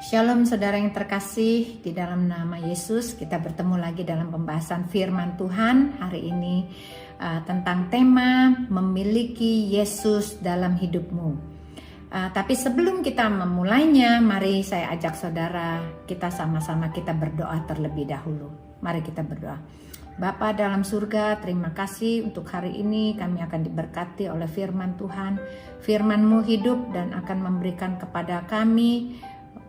Shalom saudara yang terkasih, di dalam nama Yesus kita bertemu lagi dalam pembahasan firman Tuhan hari ini tentang tema memiliki Yesus dalam hidupmu. Tapi sebelum kita memulainya, mari saya ajak saudara kita sama-sama kita berdoa terlebih dahulu. Mari kita berdoa. Bapa dalam surga, terima kasih untuk hari ini kami akan diberkati oleh firman Tuhan. Firman-Mu hidup dan akan memberikan kepada kami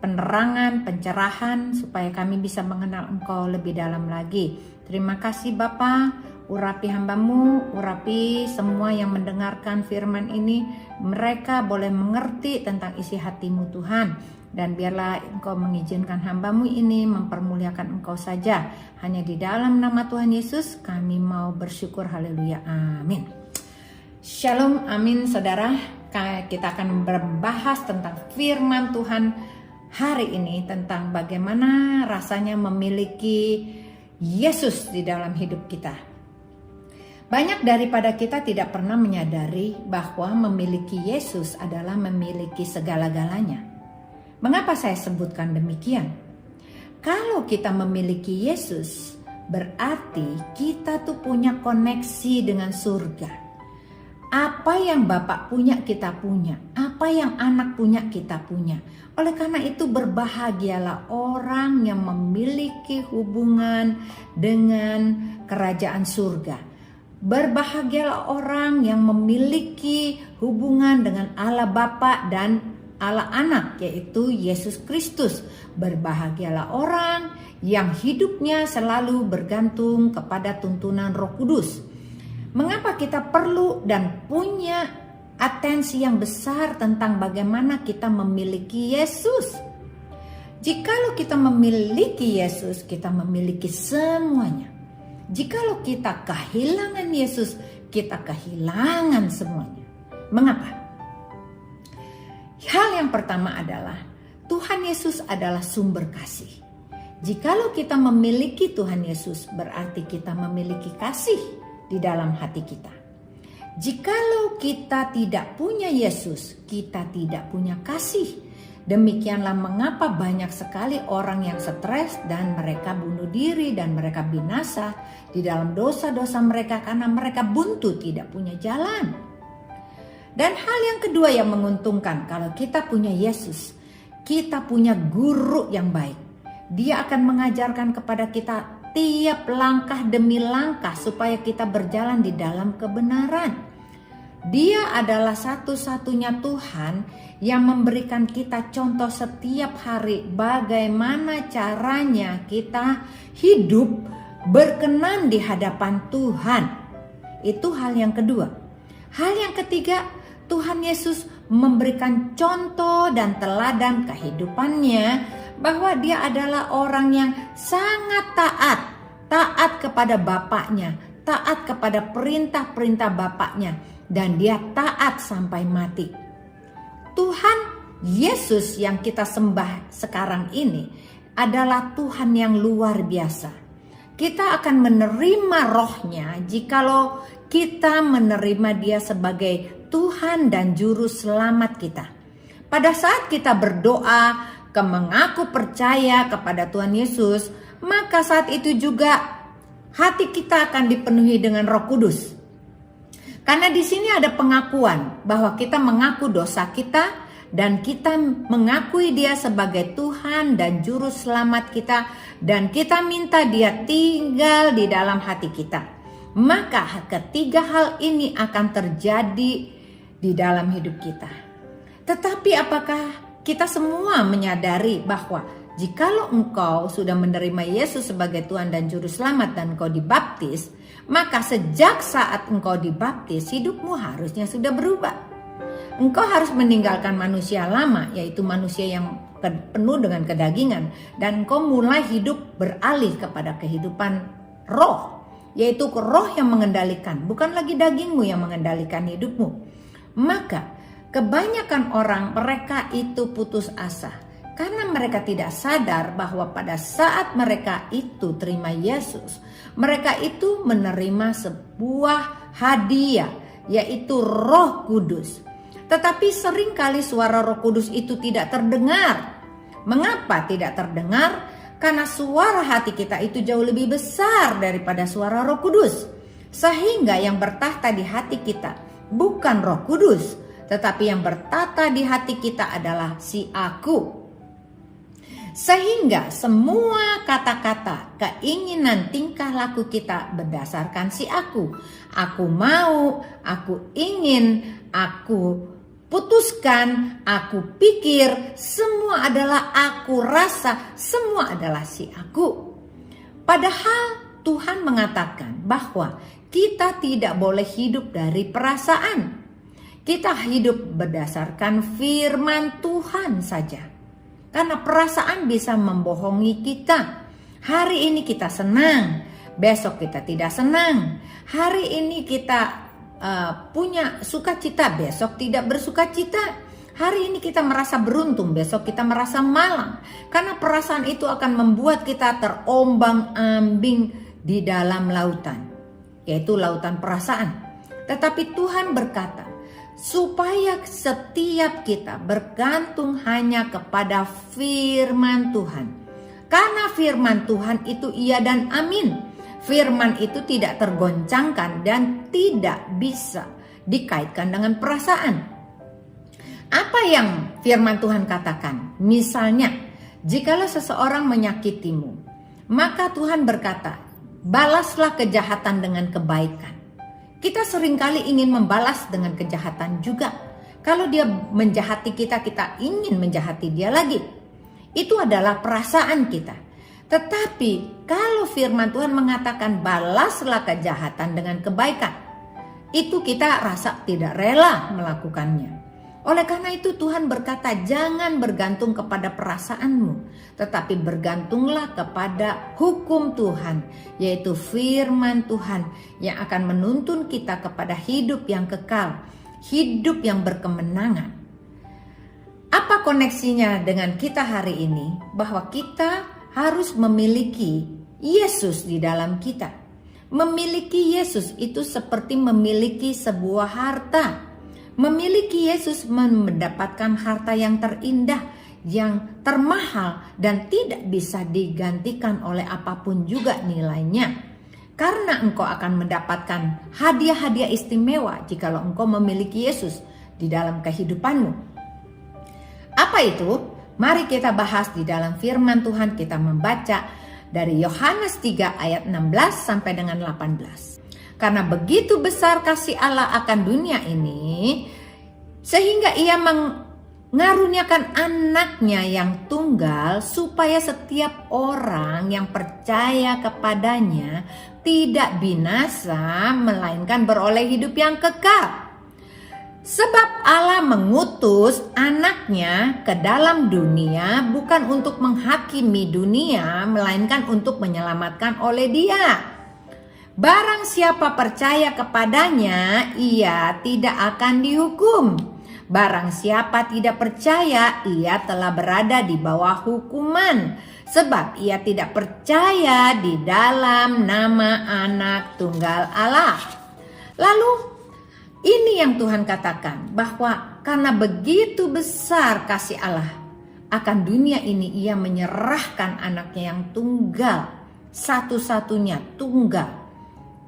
penerangan, pencerahan supaya kami bisa mengenal Engkau lebih dalam lagi. Terima kasih Bapa, urapi hamba-Mu, urapi semua yang mendengarkan firman ini, mereka boleh mengerti tentang isi hati-Mu Tuhan. Dan biarlah Engkau mengizinkan hamba-Mu ini mempermuliakan Engkau saja. Hanya di dalam nama Tuhan Yesus kami mau bersyukur, haleluya, amin. Shalom, amin saudara. Kita akan berbahas tentang firman Tuhan hari ini, tentang bagaimana rasanya memiliki Yesus di dalam hidup kita. Banyak daripada kita tidak pernah menyadari bahwa memiliki Yesus adalah memiliki segala-galanya. Mengapa saya sebutkan demikian? Kalau kita memiliki Yesus, berarti kita tuh punya koneksi dengan surga. Apa yang Bapak punya kita punya, apa yang anak punya kita punya. Oleh karena itu berbahagialah orang yang memiliki hubungan dengan kerajaan surga. Berbahagialah orang yang memiliki hubungan dengan Allah Bapa dan Allah Anak, yaitu Yesus Kristus. Berbahagialah orang yang hidupnya selalu bergantung kepada tuntunan Roh Kudus. Mengapa kita perlu dan punya atensi yang besar tentang bagaimana kita memiliki Yesus? Jikalau kita memiliki Yesus, kita memiliki semuanya. Jikalau kita kehilangan Yesus, kita kehilangan semuanya. Mengapa? Hal yang pertama adalah Tuhan Yesus adalah sumber kasih. Jikalau kita memiliki Tuhan Yesus, berarti kita memiliki kasih di dalam hati kita. Jikalau kita tidak punya Yesus, kita tidak punya kasih. Demikianlah mengapa banyak sekali orang yang stres dan mereka bunuh diri dan mereka binasa di dalam dosa-dosa mereka karena mereka buntu, tidak punya jalan. Dan hal yang kedua yang menguntungkan, kalau kita punya Yesus, kita punya guru yang baik. Dia akan mengajarkan kepada kita tiap langkah demi langkah supaya kita berjalan di dalam kebenaran. Dia adalah satu-satunya Tuhan yang memberikan kita contoh setiap hari bagaimana caranya kita hidup berkenan di hadapan Tuhan. Itu hal yang kedua. Hal yang ketiga, Tuhan Yesus memberikan contoh dan teladan kehidupannya bahwa dia adalah orang yang sangat taat kepada Bapaknya, taat kepada perintah-perintah Bapaknya, dan dia taat sampai mati. Tuhan Yesus yang kita sembah sekarang ini adalah Tuhan yang luar biasa. Kita akan menerima rohnya jikalau kita menerima dia sebagai Tuhan dan Juru Selamat kita. Pada saat kita berdoa, mengaku percaya kepada Tuhan Yesus, maka saat itu juga hati kita akan dipenuhi dengan Roh Kudus. Karena di sini ada pengakuan bahwa kita mengaku dosa kita dan kita mengakui dia sebagai Tuhan dan Juru Selamat kita, dan kita minta dia tinggal di dalam hati kita. Maka ketiga hal ini akan terjadi di dalam hidup kita. Tetapi apakah kita semua menyadari bahwa jikalau engkau sudah menerima Yesus sebagai Tuhan dan Juru Selamat dan engkau dibaptis, maka sejak saat engkau dibaptis, hidupmu harusnya sudah berubah. Engkau harus meninggalkan manusia lama, yaitu manusia yang penuh dengan kedagingan, dan engkau mulai hidup beralih kepada kehidupan roh, yaitu roh yang mengendalikan, bukan lagi dagingmu yang mengendalikan hidupmu. Maka kebanyakan orang mereka itu putus asa karena mereka tidak sadar bahwa pada saat mereka itu terima Yesus, mereka itu menerima sebuah hadiah, yaitu Roh Kudus. Tetapi seringkali suara Roh Kudus itu tidak terdengar. Mengapa tidak terdengar? Karena suara hati kita itu jauh lebih besar daripada suara Roh Kudus. Sehingga yang bertahta di hati kita bukan Roh Kudus, tetapi yang bertata di hati kita adalah si aku. Sehingga semua kata-kata, keinginan, tingkah laku kita berdasarkan si aku. Aku mau, aku ingin, aku putuskan, aku pikir, semua adalah aku rasa, semua adalah si aku. Padahal Tuhan mengatakan bahwa kita tidak boleh hidup dari perasaan. Kita hidup berdasarkan firman Tuhan saja. Karena perasaan bisa membohongi kita. Hari ini kita senang, besok kita tidak senang. Hari ini kita punya sukacita, besok tidak bersukacita. Hari ini kita merasa beruntung, besok kita merasa malang. Karena perasaan itu akan membuat kita terombang-ambing di dalam lautan, yaitu lautan perasaan. Tetapi Tuhan berkata, supaya setiap kita bergantung hanya kepada firman Tuhan. Karena firman Tuhan itu iya dan amin. Firman itu tidak tergoncangkan dan tidak bisa dikaitkan dengan perasaan. Apa yang firman Tuhan katakan? Misalnya, jikalau seseorang menyakitimu, maka Tuhan berkata, balaslah kejahatan dengan kebaikan. Kita seringkali ingin membalas dengan kejahatan juga. Kalau dia menjahati kita, kita ingin menjahati dia lagi. Itu adalah perasaan kita. Tetapi kalau firman Tuhan mengatakan balaslah kejahatan dengan kebaikan, itu kita rasa tidak rela melakukannya. Oleh karena itu Tuhan berkata, jangan bergantung kepada perasaanmu, tetapi bergantunglah kepada hukum Tuhan, yaitu firman Tuhan yang akan menuntun kita kepada hidup yang kekal, hidup yang berkemenangan. Apa koneksinya dengan kita hari ini? Bahwa kita harus memiliki Yesus di dalam kita. Memiliki Yesus itu seperti memiliki sebuah harta. Memiliki Yesus mendapatkan harta yang terindah, yang termahal dan tidak bisa digantikan oleh apapun juga nilainya. Karena engkau akan mendapatkan hadiah-hadiah istimewa jikalau engkau memiliki Yesus di dalam kehidupanmu. Apa itu? Mari kita bahas di dalam firman Tuhan. Kita membaca dari Yohanes 3 ayat 16 sampai dengan 18. Karena begitu besar kasih Allah akan dunia ini, sehingga ia mengaruniakan anaknya yang tunggal, supaya setiap orang yang percaya kepadanya tidak binasa, melainkan beroleh hidup yang kekal. Sebab Allah mengutus anaknya ke dalam dunia bukan untuk menghakimi dunia, melainkan untuk menyelamatkan oleh dia. Barang siapa percaya kepadanya, ia tidak akan dihukum. Barang siapa tidak percaya, ia telah berada di bawah hukuman, sebab ia tidak percaya di dalam nama Anak Tunggal Allah. Lalu ini yang Tuhan katakan, bahwa karena begitu besar kasih Allah akan dunia ini, ia menyerahkan anaknya yang tunggal, satu-satunya tunggal,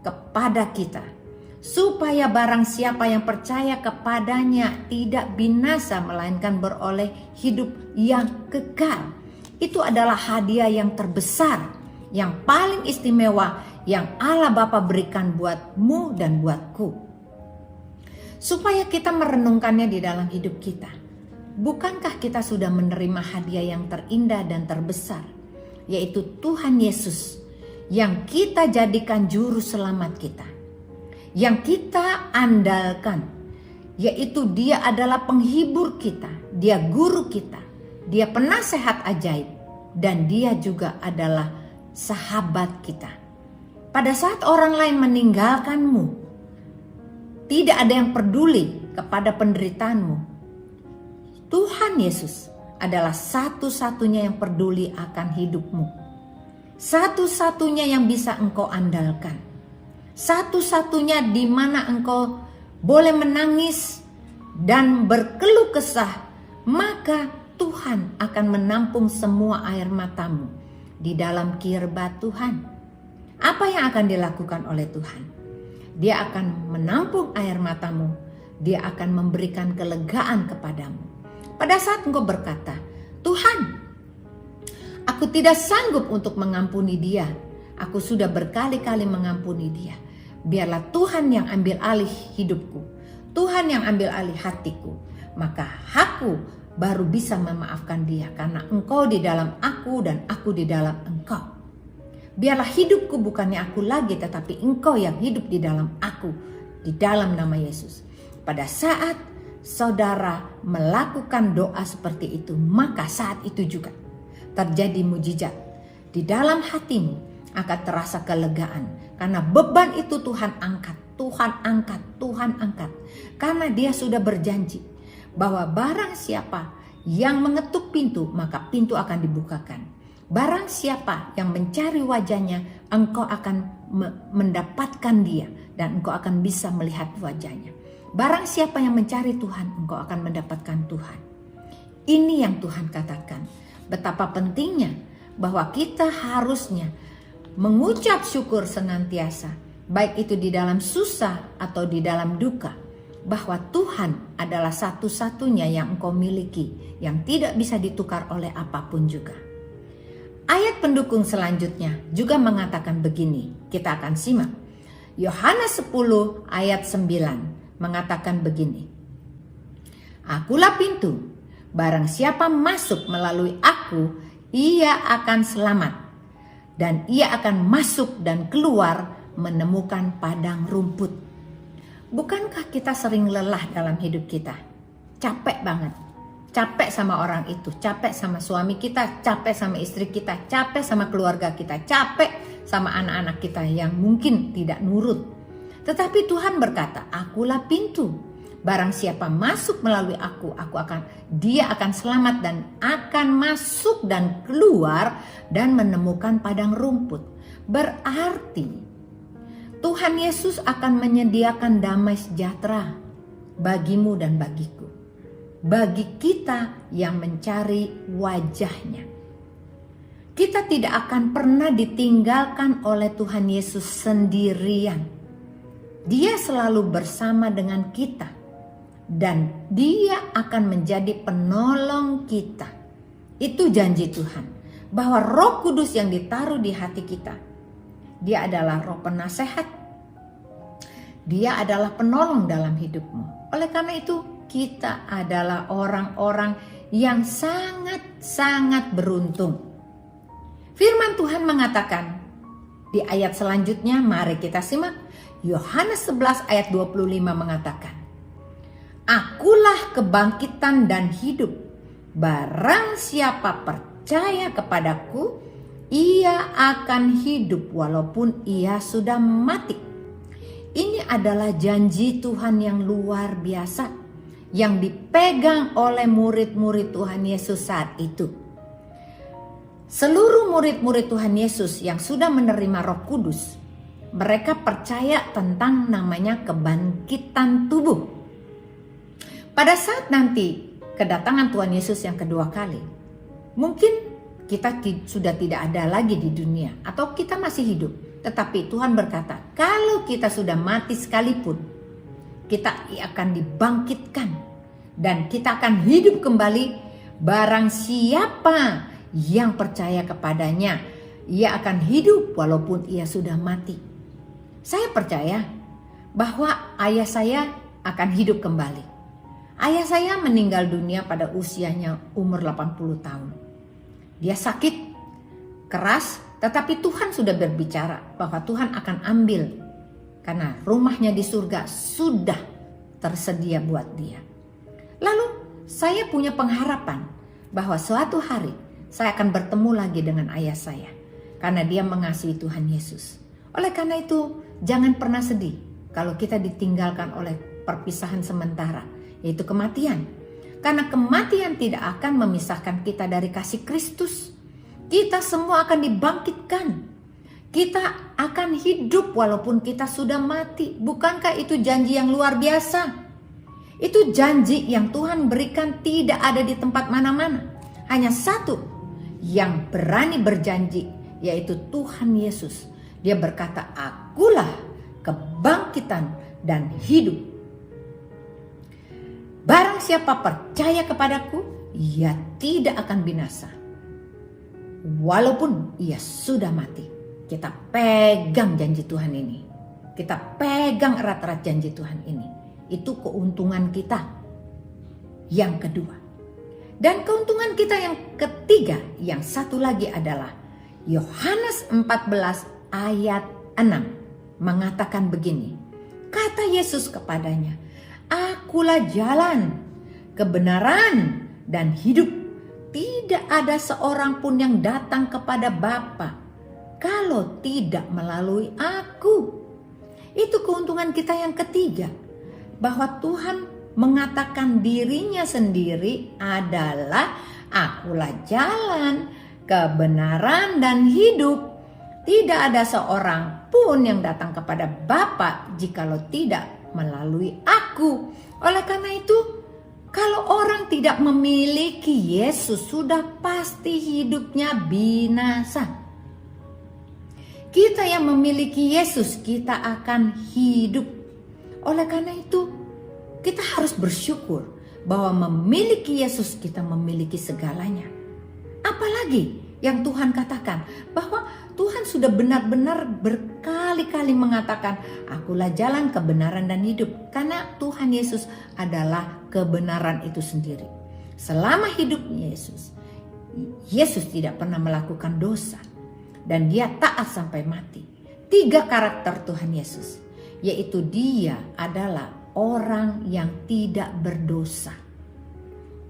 kepada kita, supaya barang siapa yang percaya kepadanya tidak binasa, melainkan beroleh hidup yang kekal. Itu adalah hadiah yang terbesar, yang paling istimewa, yang Allah Bapa berikan buatmu dan buatku, supaya kita merenungkannya di dalam hidup kita. Bukankah kita sudah menerima hadiah yang terindah dan terbesar, yaitu Tuhan Yesus, yang kita jadikan juru selamat kita, yang kita andalkan, yaitu dia adalah penghibur kita, dia guru kita, dia penasehat ajaib, dan dia juga adalah sahabat kita. Pada saat orang lain meninggalkanmu, tidak ada yang peduli kepada penderitaanmu, Tuhan Yesus adalah satu-satunya yang peduli akan hidupmu. Satu-satunya yang bisa engkau andalkan. Satu-satunya di mana engkau boleh menangis dan berkeluh kesah, maka Tuhan akan menampung semua air matamu di dalam kirba Tuhan. Apa yang akan dilakukan oleh Tuhan? Dia akan menampung air matamu. Dia akan memberikan kelegaan kepadamu. Pada saat engkau berkata, Tuhan, aku tidak sanggup untuk mengampuni dia. Aku sudah berkali-kali mengampuni dia. Biarlah Tuhan yang ambil alih hidupku. Tuhan yang ambil alih hatiku. Maka aku baru bisa memaafkan dia. Karena engkau di dalam aku dan aku di dalam engkau. Biarlah hidupku bukannya aku lagi, tetapi engkau yang hidup di dalam aku. Di dalam nama Yesus. Pada saat saudara melakukan doa seperti itu, maka saat itu juga terjadi mujizat. Di dalam hatimu akan terasa kelegaan. Karena beban itu Tuhan angkat, Tuhan angkat, Tuhan angkat. Karena dia sudah berjanji bahwa barang siapa yang mengetuk pintu, maka pintu akan dibukakan. Barang siapa yang mencari wajahnya, engkau akan mendapatkan dia. Dan engkau akan bisa melihat wajahnya. Barang siapa yang mencari Tuhan, engkau akan mendapatkan Tuhan. Ini yang Tuhan katakan. Betapa pentingnya bahwa kita harusnya mengucap syukur senantiasa, baik itu di dalam susah atau di dalam duka, bahwa Tuhan adalah satu-satunya yang engkau miliki, yang tidak bisa ditukar oleh apapun juga. Ayat pendukung selanjutnya juga mengatakan begini, kita akan simak. Yohanes 10 ayat 9 mengatakan begini. Akulah pintu, barang siapa masuk melalui aku, ia akan selamat. Dan ia akan masuk dan keluar menemukan padang rumput. Bukankah kita sering lelah dalam hidup kita? Capek banget. Capek sama orang itu, capek sama suami kita, capek sama istri kita, capek sama keluarga kita, capek sama anak-anak kita yang mungkin tidak nurut. Tetapi Tuhan berkata, akulah pintu. Barang siapa masuk melalui aku, dia akan selamat dan akan masuk dan keluar dan menemukan padang rumput. Berarti Tuhan Yesus akan menyediakan damai sejahtera bagimu dan bagiku. Bagi kita yang mencari wajahnya. Kita tidak akan pernah ditinggalkan oleh Tuhan Yesus sendirian. Dia selalu bersama dengan kita. Dan dia akan menjadi penolong kita. Itu janji Tuhan. Bahwa Roh Kudus yang ditaruh di hati kita. Dia adalah roh penasehat. Dia adalah penolong dalam hidupmu. Oleh karena itu kita adalah orang-orang yang sangat-sangat beruntung. Firman Tuhan mengatakan di ayat selanjutnya, mari kita simak. Yohanes 11 ayat 25 mengatakan. Akulah kebangkitan dan hidup. Barang siapa percaya kepadaku, ia akan hidup walaupun ia sudah mati. Ini adalah janji Tuhan yang luar biasa, yang dipegang oleh murid-murid Tuhan Yesus saat itu. Seluruh murid-murid Tuhan Yesus yang sudah menerima Roh Kudus, mereka percaya tentang namanya kebangkitan tubuh. Pada saat nanti kedatangan Tuhan Yesus yang kedua kali, mungkin kita sudah tidak ada lagi di dunia atau kita masih hidup. Tetapi Tuhan berkata, kalau kita sudah mati sekalipun, kita akan dibangkitkan dan kita akan hidup kembali. Barang siapa yang percaya kepadanya, ia akan hidup walaupun ia sudah mati. Saya percaya bahwa ayah saya akan hidup kembali. Ayah saya meninggal dunia pada usianya umur 80 tahun. Dia sakit, keras, tetapi Tuhan sudah berbicara bahwa Tuhan akan ambil. Karena rumahnya di surga sudah tersedia buat dia. Lalu saya punya pengharapan bahwa suatu hari saya akan bertemu lagi dengan ayah saya. Karena dia mengasihi Tuhan Yesus. Oleh karena itu jangan pernah sedih kalau kita ditinggalkan oleh perpisahan sementara. Yaitu kematian. Karena kematian tidak akan memisahkan kita dari kasih Kristus. Kita semua akan dibangkitkan. Kita akan hidup walaupun kita sudah mati. Bukankah itu janji yang luar biasa? Itu janji yang Tuhan berikan tidak ada di tempat mana-mana. Hanya satu yang berani berjanji, yaitu Tuhan Yesus. Dia berkata, "Akulah kebangkitan dan hidup. Barang siapa percaya kepadaku, ia tidak akan binasa, walaupun ia sudah mati." Kita pegang janji Tuhan ini. Kita pegang erat-erat janji Tuhan ini. Itu keuntungan kita yang kedua. Dan keuntungan kita yang ketiga, yang satu lagi adalah Yohanes 14 ayat 6 mengatakan begini. Kata Yesus kepadanya, "Akulah jalan, kebenaran, dan hidup. Tidak ada seorang pun yang datang kepada Bapa kalau tidak melalui aku." Itu keuntungan kita yang ketiga. Bahwa Tuhan mengatakan dirinya sendiri adalah akulah jalan, kebenaran, dan hidup. Tidak ada seorang pun yang datang kepada Bapa jikalau tidak melalui aku. Oleh karena itu, kalau orang tidak memiliki Yesus, sudah pasti hidupnya binasa. Kita yang memiliki Yesus, kita akan hidup. Oleh karena itu, kita harus bersyukur bahwa memiliki Yesus kita memiliki segalanya. Apalagi yang Tuhan katakan, bahwa Tuhan sudah benar-benar berkali-kali mengatakan, "Akulah jalan, kebenaran, dan hidup." Karena Tuhan Yesus adalah kebenaran itu sendiri. Selama hidupnya Yesus, Yesus tidak pernah melakukan dosa. Dan dia taat sampai mati. 3 karakter Tuhan Yesus, yaitu dia adalah orang yang tidak berdosa,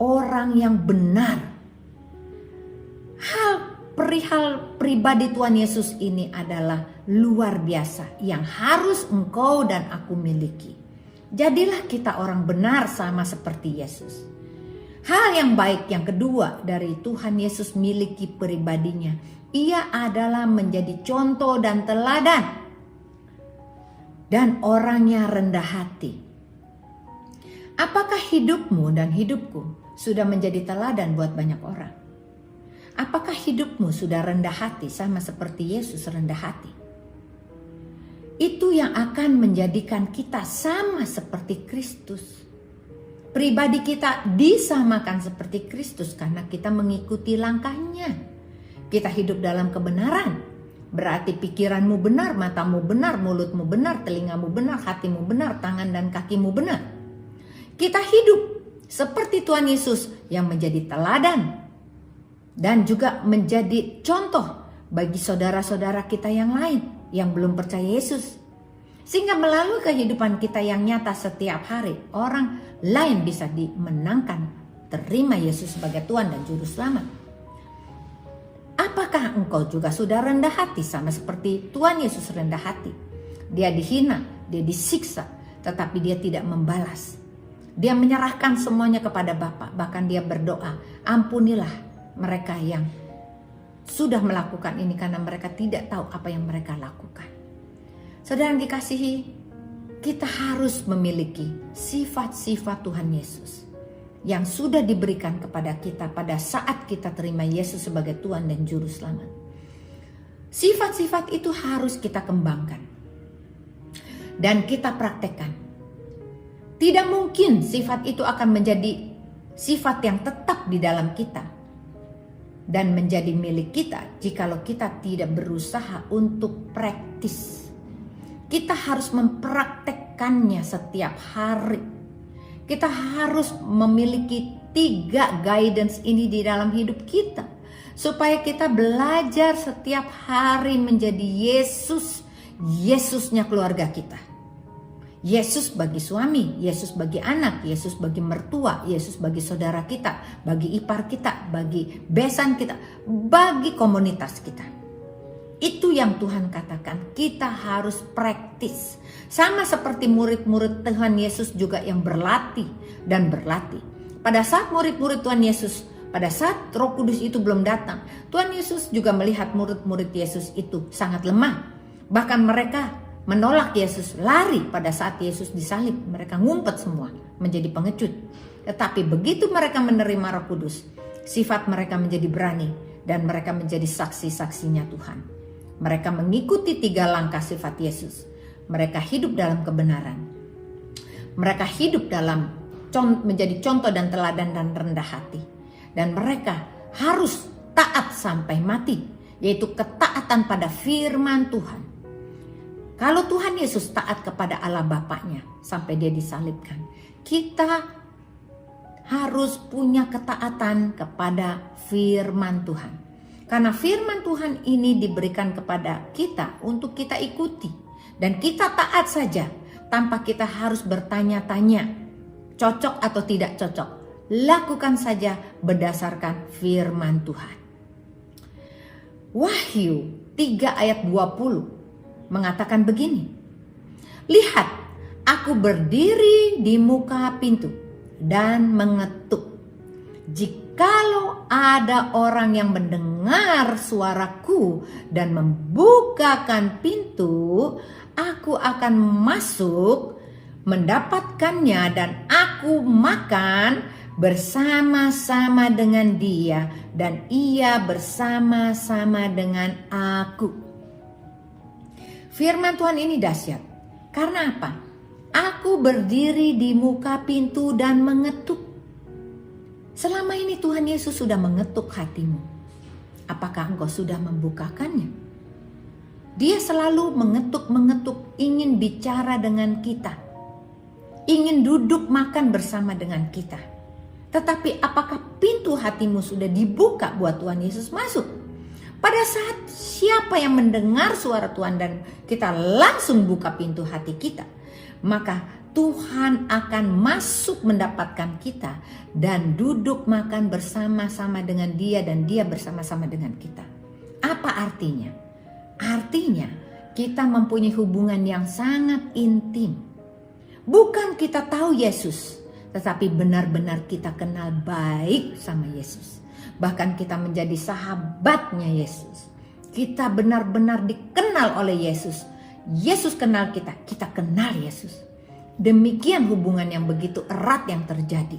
orang yang benar. Perihal pribadi Tuhan Yesus ini adalah luar biasa yang harus engkau dan aku miliki. Jadilah kita orang benar sama seperti Yesus. Hal yang baik yang kedua dari Tuhan Yesus miliki pribadinya, ia adalah menjadi contoh dan teladan dan orangnya rendah hati. Apakah hidupmu dan hidupku sudah menjadi teladan buat banyak orang? Apakah hidupmu sudah rendah hati sama seperti Yesus rendah hati? Itu yang akan menjadikan kita sama seperti Kristus. Pribadi kita disamakan seperti Kristus karena kita mengikuti langkahnya. Kita hidup dalam kebenaran. Berarti pikiranmu benar, matamu benar, mulutmu benar, telingamu benar, hatimu benar, tangan dan kakimu benar. Kita hidup seperti Tuhan Yesus yang menjadi teladan dan juga menjadi contoh bagi saudara-saudara kita yang lain yang belum percaya Yesus. Sehingga melalui kehidupan kita yang nyata setiap hari, orang lain bisa dimenangkan terima Yesus sebagai Tuhan dan Juru Selamat. Apakah engkau juga sudah rendah hati sama seperti Tuhan Yesus rendah hati? Dia dihina, dia disiksa, tetapi dia tidak membalas. Dia menyerahkan semuanya kepada Bapa, bahkan dia berdoa, "Ampunilah mereka yang sudah melakukan ini karena mereka tidak tahu apa yang mereka lakukan." Saudara yang dikasihi, kita harus memiliki sifat-sifat Tuhan Yesus yang sudah diberikan kepada kita pada saat kita terima Yesus sebagai Tuhan dan Juru Selamat. Sifat-sifat itu harus kita kembangkan dan kita praktekkan. Tidak mungkin sifat itu akan menjadi sifat yang tetap di dalam kita dan menjadi milik kita jikalau kita tidak berusaha untuk praktis. Kita harus mempraktekkannya setiap hari. Kita harus memiliki 3 guidance ini di dalam hidup kita, supaya kita belajar setiap hari menjadi Yesusnya keluarga kita. Yesus bagi suami, Yesus bagi anak, Yesus bagi mertua, Yesus bagi saudara kita, bagi ipar kita, bagi besan kita, bagi komunitas kita. Itu yang Tuhan katakan, kita harus praktis. Sama seperti murid-murid Tuhan Yesus juga yang berlatih dan berlatih. Pada saat murid-murid Tuhan Yesus, pada saat Roh Kudus itu belum datang, Tuhan Yesus juga melihat murid-murid Yesus itu sangat lemah. Bahkan mereka menolak Yesus, lari pada saat Yesus disalib. Mereka ngumpet semua. menjadi pengecut. Tetapi begitu mereka menerima Roh Kudus, sifat mereka menjadi berani dan mereka menjadi saksi-saksinya Tuhan. Mereka mengikuti 3 langkah sifat Yesus. Mereka hidup dalam kebenaran. Mereka hidup dalam menjadi contoh dan teladan dan rendah hati. Dan mereka harus taat sampai mati, yaitu ketaatan pada firman Tuhan. Kalau Tuhan Yesus taat kepada Allah Bapaknya sampai dia disalibkan, kita harus punya ketaatan kepada firman Tuhan. Karena firman Tuhan ini diberikan kepada kita untuk kita ikuti. Dan kita taat saja tanpa kita harus bertanya-tanya cocok atau tidak cocok. Lakukan saja berdasarkan firman Tuhan. Wahyu 3 ayat 20 mengatakan begini. Lihat, aku berdiri di muka pintu dan mengetuk. Jikalau ada orang yang mendengar suaraku dan membukakan pintu, aku akan masuk, mendapatkannya dan aku makan bersama-sama dengan dia dan ia bersama-sama dengan aku. Firman Tuhan ini dahsyat. Karena apa? Aku berdiri di muka pintu dan mengetuk. Selama ini Tuhan Yesus sudah mengetuk hatimu. Apakah engkau sudah membukakannya? Dia selalu mengetuk-mengetuk, ingin bicara dengan kita. Ingin duduk makan bersama dengan kita. Tetapi apakah pintu hatimu sudah dibuka buat Tuhan Yesus masuk? Pada saat siapa yang mendengar suara Tuhan dan kita langsung buka pintu hati kita, maka Tuhan akan masuk mendapatkan kita dan duduk makan bersama-sama dengan dia dan dia bersama-sama dengan kita. Apa artinya? Artinya kita mempunyai hubungan yang sangat intim. Bukan kita tahu Yesus, tetapi benar-benar kita kenal baik sama Yesus. Bahkan kita menjadi sahabatnya Yesus. Kita benar-benar dikenal oleh Yesus. Yesus kenal kita, kita kenal Yesus. Demikian hubungan yang begitu erat yang terjadi.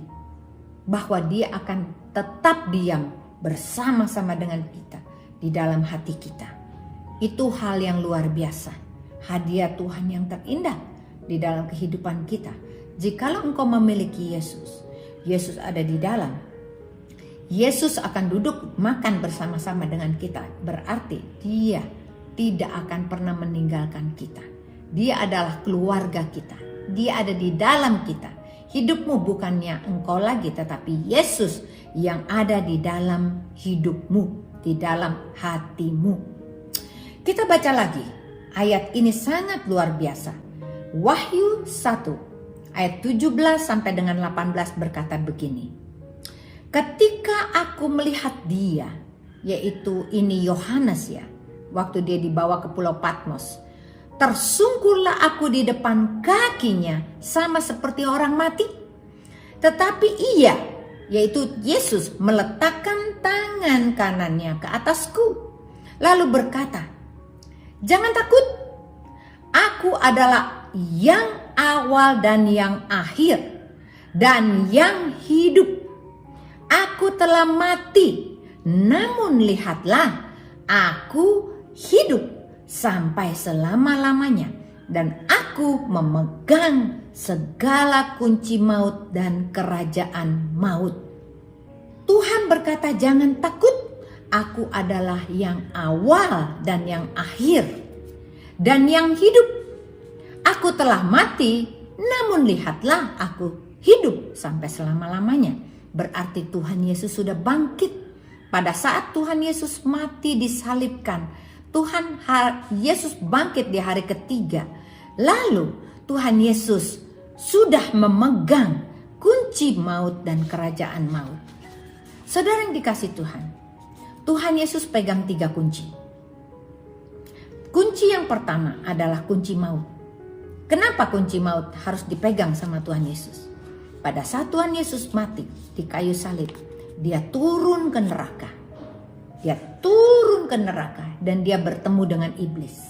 Bahwa dia akan tetap diam bersama-sama dengan kita di dalam hati kita. Itu hal yang luar biasa. Hadiah Tuhan yang terindah di dalam kehidupan kita. Jikalau engkau memiliki Yesus, Yesus ada di dalam. Yesus akan duduk makan bersama-sama dengan kita. Berarti dia tidak akan pernah meninggalkan kita. Dia adalah keluarga kita. Dia ada di dalam kita. Hidupmu bukannya engkau lagi, tetapi Yesus yang ada di dalam hidupmu, di dalam hatimu. Kita baca lagi. Ayat ini sangat luar biasa. Wahyu 1 ayat 17 sampai dengan 18 berkata begini. Ketika aku melihat dia, yaitu ini Yohanes ya, waktu dia dibawa ke Pulau Patmos, tersungkurlah aku di depan kakinya sama seperti orang mati. Tetapi ia, yaitu Yesus, meletakkan tangan kanannya ke atasku. Lalu berkata, jangan takut, aku adalah yang awal dan yang akhir dan yang hidup. Aku telah mati, namun lihatlah, aku hidup sampai selama-lamanya dan aku memegang segala kunci maut dan kerajaan maut. Tuhan berkata, jangan takut, aku adalah yang awal dan yang akhir dan yang hidup. Aku telah mati, namun lihatlah, aku hidup sampai selama-lamanya. Berarti Tuhan Yesus sudah bangkit. Pada saat Tuhan Yesus mati disalibkan, Tuhan Yesus bangkit di hari ketiga. Lalu Tuhan Yesus sudah memegang kunci maut dan kerajaan maut. Saudara yang dikasih Tuhan, Tuhan Yesus pegang 3 kunci. Kunci yang pertama adalah kunci maut. Kenapa kunci maut harus dipegang sama Tuhan Yesus? Pada saat Tuhan Yesus mati di kayu salib, dia turun ke neraka. Dia turun ke neraka dan dia bertemu dengan iblis.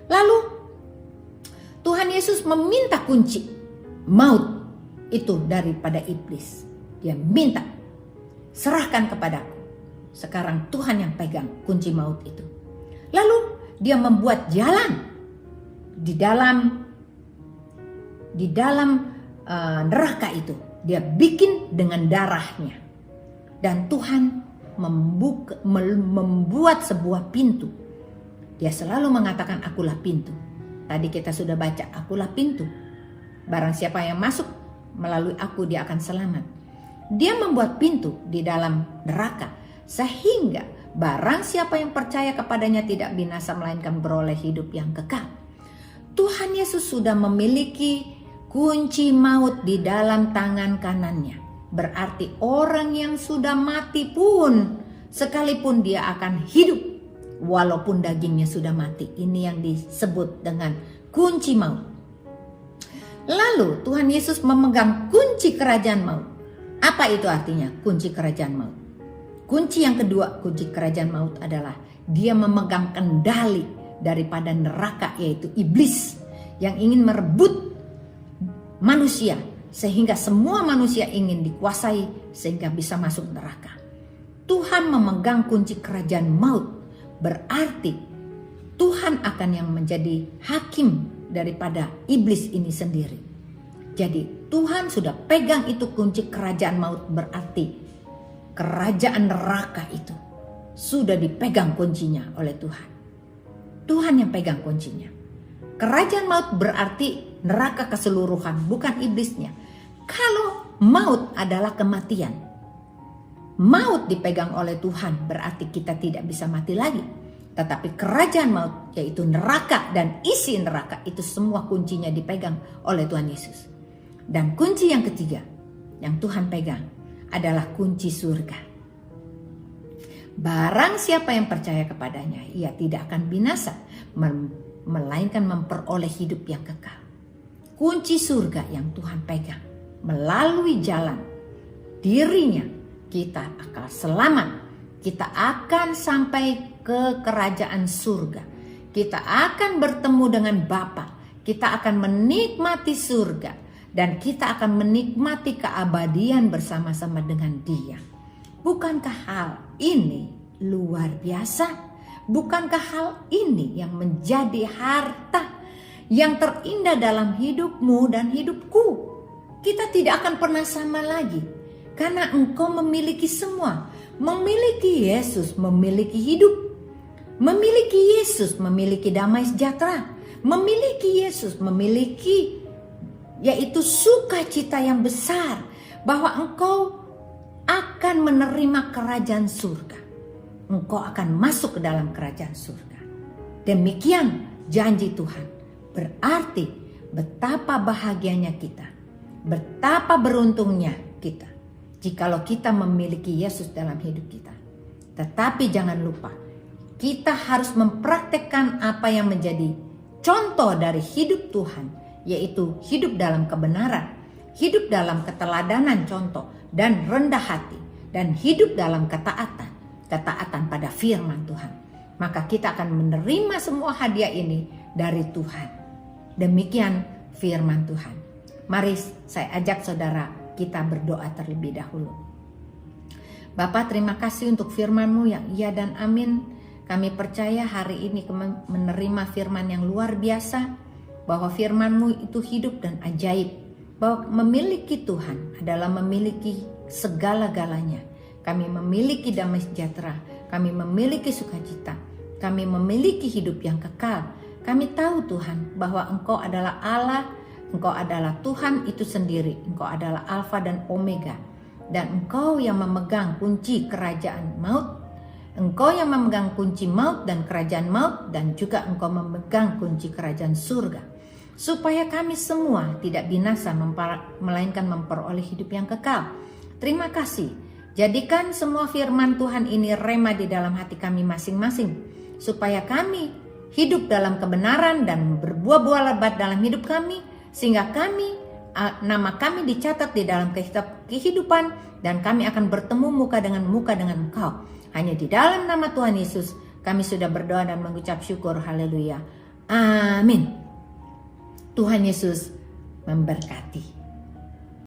Lalu Tuhan Yesus meminta kunci maut itu daripada iblis. Dia minta, serahkan kepadaku. Sekarang Tuhan yang pegang kunci maut itu. Lalu dia membuat jalan di dalam neraka itu. Dia bikin dengan darahnya. Dan Tuhan membuat sebuah pintu. Dia selalu mengatakan, akulah pintu. Tadi kita sudah baca, akulah pintu. Barang siapa yang masuk melalui aku, dia akan selamat. Dia membuat pintu di dalam neraka, sehingga barang siapa yang percaya kepadanya tidak binasa, melainkan beroleh hidup yang kekal. Tuhan Yesus sudah memiliki kunci maut di dalam tangan kanannya. Berarti orang yang sudah mati pun, sekalipun dia akan hidup walaupun dagingnya sudah mati. Ini yang disebut dengan kunci maut. Lalu Tuhan Yesus memegang kunci kerajaan maut. Apa itu artinya kunci kerajaan maut? Kunci yang kedua, kunci kerajaan maut adalah dia memegang kendali daripada neraka, yaitu iblis yang ingin merebut manusia, sehingga semua manusia ingin dikuasai sehingga bisa masuk neraka. Tuhan memegang kunci kerajaan maut, berarti Tuhan akan yang menjadi hakim daripada iblis ini sendiri. Jadi Tuhan sudah pegang itu kunci kerajaan maut, berarti kerajaan neraka itu sudah dipegang kuncinya oleh Tuhan. Tuhan yang pegang kuncinya. Kerajaan maut berarti neraka keseluruhan, bukan iblisnya. Kalau maut adalah kematian, maut dipegang oleh Tuhan, berarti kita tidak bisa mati lagi. Tetapi kerajaan maut, yaitu neraka dan isi neraka, itu semua kuncinya dipegang oleh Tuhan Yesus. Dan kunci yang ketiga yang Tuhan pegang adalah kunci surga. Barang siapa yang percaya kepadanya, ia tidak akan binasa, melainkan memperoleh hidup yang kekal. Kunci surga yang Tuhan pegang, melalui jalan dirinya kita akan selamat. Kita akan sampai ke kerajaan surga. Kita akan bertemu dengan Bapa. Kita akan menikmati surga. Dan kita akan menikmati keabadian bersama-sama dengan Dia. Bukankah hal ini luar biasa? Bukankah hal ini yang menjadi harta yang terindah dalam hidupmu dan hidupku? Kita tidak akan pernah sama lagi, karena engkau memiliki semua. Memiliki Yesus, memiliki hidup. Memiliki Yesus, memiliki damai sejahtera. Memiliki Yesus, memiliki yaitu sukacita yang besar, bahwa engkau akan menerima kerajaan surga. Engkau akan masuk ke dalam kerajaan surga. Demikian janji Tuhan. Berarti betapa bahagianya kita, betapa beruntungnya kita jikalau kita memiliki Yesus dalam hidup kita. Tetapi jangan lupa, kita harus mempraktekkan apa yang menjadi contoh dari hidup Tuhan, yaitu hidup dalam kebenaran, hidup dalam keteladanan contoh dan rendah hati, dan hidup dalam ketaatan pada firman Tuhan. Maka kita akan menerima semua hadiah ini dari Tuhan. Demikian firman Tuhan. Mari saya ajak saudara kita berdoa terlebih dahulu. Bapa, terima kasih untuk firman-Mu yang iya dan amin. Kami percaya hari ini menerima firman yang luar biasa, bahwa firman-Mu itu hidup dan ajaib, bahwa memiliki Tuhan adalah memiliki segala-galanya. Kami memiliki damai sejahtera, kami memiliki sukacita, kami memiliki hidup yang kekal. Kami tahu Tuhan bahwa Engkau adalah Allah, Engkau adalah Tuhan itu sendiri, Engkau adalah Alfa dan Omega, dan Engkau yang memegang kunci kerajaan maut. Engkau yang memegang kunci maut dan kerajaan maut, dan juga Engkau memegang kunci kerajaan surga, supaya kami semua tidak binasa, melainkan memperoleh hidup yang kekal. Terima kasih. Jadikan semua firman Tuhan ini rema di dalam hati kami masing-masing, supaya kami hidup dalam kebenaran dan berbuah-buah lebat dalam hidup kami, sehingga nama kami dicatat di dalam kitab kehidupan, dan kami akan bertemu muka dengan Engkau. Hanya di dalam nama Tuhan Yesus kami sudah berdoa dan mengucap syukur. Haleluya. Amin. Tuhan Yesus memberkati.